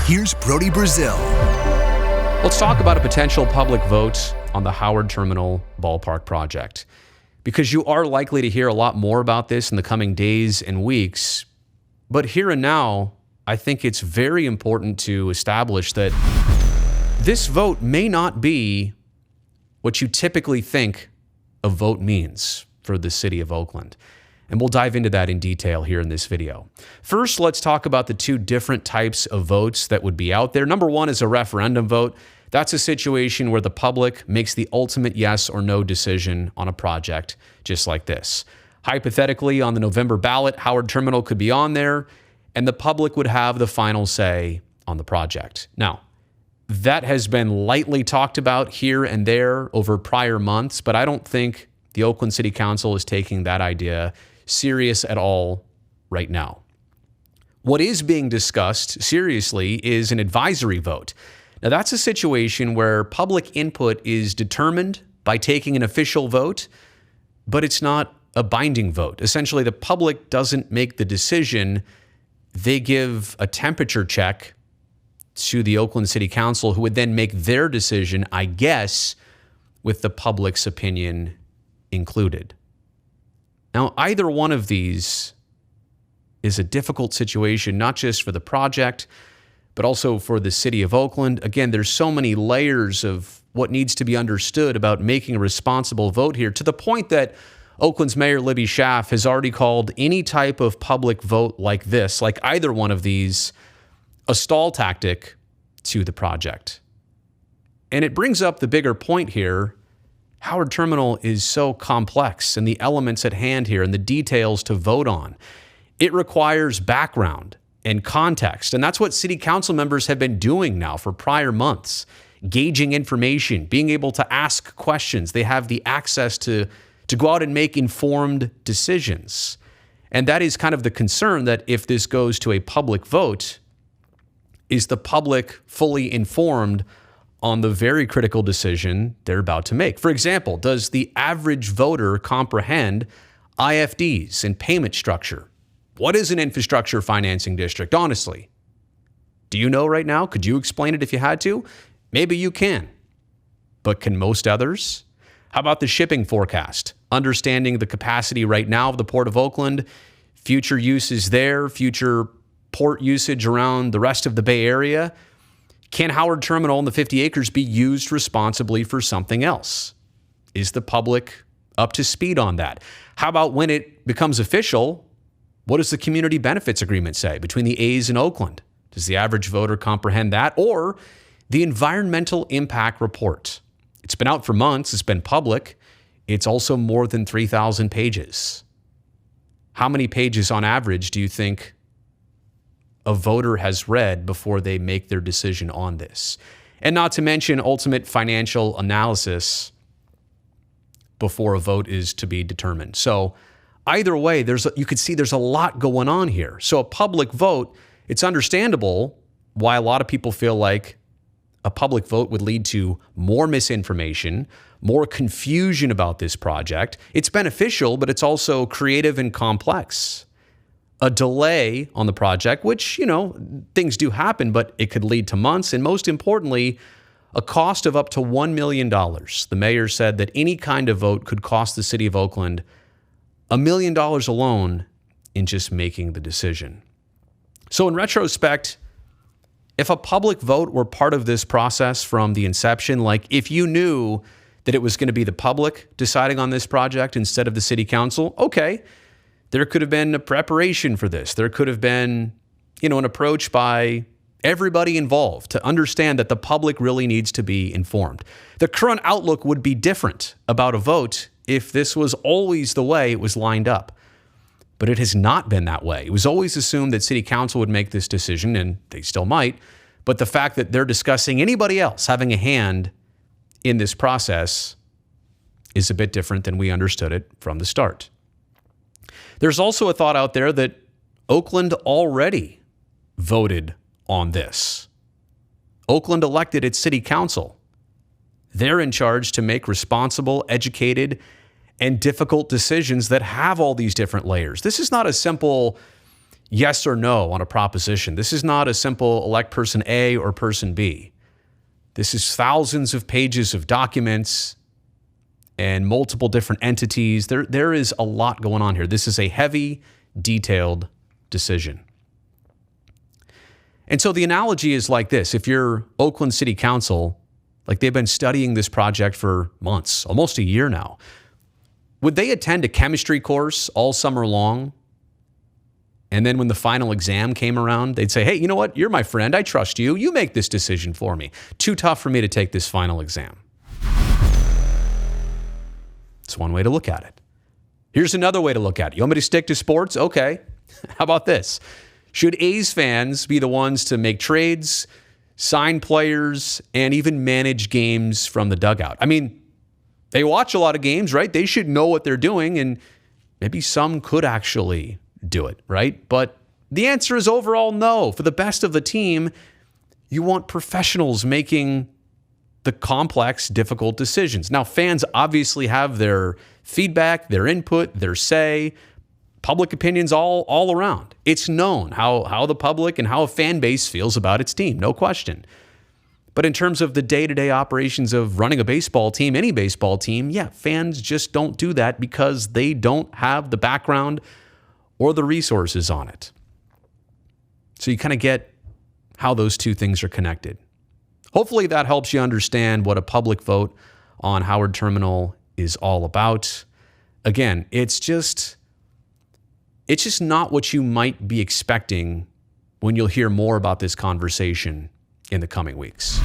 Here's Brody Brazil. Let's talk about a potential public vote on the Howard Terminal Ballpark project, because you are likely to hear a lot more about this in the coming days and weeks. But here and now, I think it's very important to establish that this vote may not be what you typically think a vote means for the city of Oakland. And we'll dive into that in detail here in this video. First, let's talk about the two different types of votes that would be out there. Number one is a referendum vote. That's a situation where the public makes the ultimate yes or no decision on a project, just like this. Hypothetically, on the November ballot, Howard Terminal could be on there, and the public would have the final say on the project. Now, that has been lightly talked about here and there over prior months, but I don't think the Oakland City Council is taking that idea serious at all right now. What is being discussed seriously is an advisory vote. Now, that's a situation where public input is determined by taking an official vote, but it's not a binding vote. Essentially, the public doesn't make the decision. They give a temperature check to the Oakland City Council, who would then make their decision, I guess, with the public's opinion included. Now, either one of these is a difficult situation, not just for the project, but also for the city of Oakland. Again, there's so many layers of what needs to be understood about making a responsible vote here, to the point that Oakland's Mayor Libby Schaaf has already called any type of public vote like this, like either one of these, a stall tactic to the project. And it brings up the bigger point here. Howard Terminal is so complex, and the elements at hand here and the details to vote on. It requires background and context, and that's what city council members have been doing now for prior months, gauging information, being able to ask questions. They have the access to go out and make informed decisions. And that is kind of the concern, that if this goes to a public vote, is the public fully informed on the very critical decision they're about to make? For example, does the average voter comprehend IFDs and payment structure? What is an infrastructure financing district, honestly? Do you know right now? Could you explain it if you had to? Maybe you can. But can most others? How about the shipping forecast? Understanding the capacity right now of the Port of Oakland, future uses there, future port usage around the rest of the Bay Area. Can Howard Terminal and the 50 acres be used responsibly for something else? Is the public up to speed on that? How about when it becomes official, what does the community benefits agreement say between the A's and Oakland? Does the average voter comprehend that? Or the environmental impact report? It's been out for months. It's been public. It's also more than 3,000 pages. How many pages on average do you think a voter has read before they make their decision on this? And not to mention ultimate financial analysis before a vote is to be determined. So either way, you could see there's a lot going on here. So a public vote, it's understandable why a lot of people feel like a public vote would lead to more misinformation, more confusion about this project. It's beneficial, but it's also creative and complex. A delay on the project, which, things do happen, but it could lead to months. And most importantly, a cost of up to $1 million. The mayor said that any kind of vote could cost the city of Oakland $1 million alone in just making the decision. So in retrospect, if a public vote were part of this process from the inception, like if you knew that it was going to be the public deciding on this project instead of the city council, okay, there could have been a preparation for this. There could have been, an approach by everybody involved to understand that the public really needs to be informed. The current outlook would be different about a vote if this was always the way it was lined up. But it has not been that way. It was always assumed that city council would make this decision, and they still might. But the fact that they're discussing anybody else having a hand in this process is a bit different than we understood it from the start. There's also a thought out there that Oakland already voted on this. Oakland elected its city council. They're in charge to make responsible, educated, and difficult decisions that have all these different layers. This is not a simple, yes or no on a proposition. This is not a simple elect person A or person B. This is thousands of pages of documents and multiple different entities. There is a lot going on here. This is a heavy, detailed decision. And so the analogy is like this. If you're Oakland City Council, like they've been studying this project for months, almost a year now, would they attend a chemistry course all summer long? And then when the final exam came around, they'd say, hey, you know what? You're my friend. I trust you. You make this decision for me. Too tough for me to take this final exam. It's one way to look at it. Here's another way to look at it. You want me to stick to sports? Okay. How about this? Should A's fans be the ones to make trades, sign players, and even manage games from the dugout? I mean, they watch a lot of games, right? They should know what they're doing, and maybe some could actually do it, right? But the answer is overall no. For the best of the team, you want professionals making the complex, difficult decisions. Now, fans obviously have their feedback, their input, their say, public opinions all around. It's known how the public and how a fan base feels about its team, no question. But in terms of the day-to-day operations of running a baseball team, any baseball team, yeah, fans just don't do that because they don't have the background or the resources on it. So you kind of get how those two things are connected. Hopefully that helps you understand what a public vote on Howard Terminal is all about. Again, it's just not what you might be expecting when you'll hear more about this conversation in the coming weeks.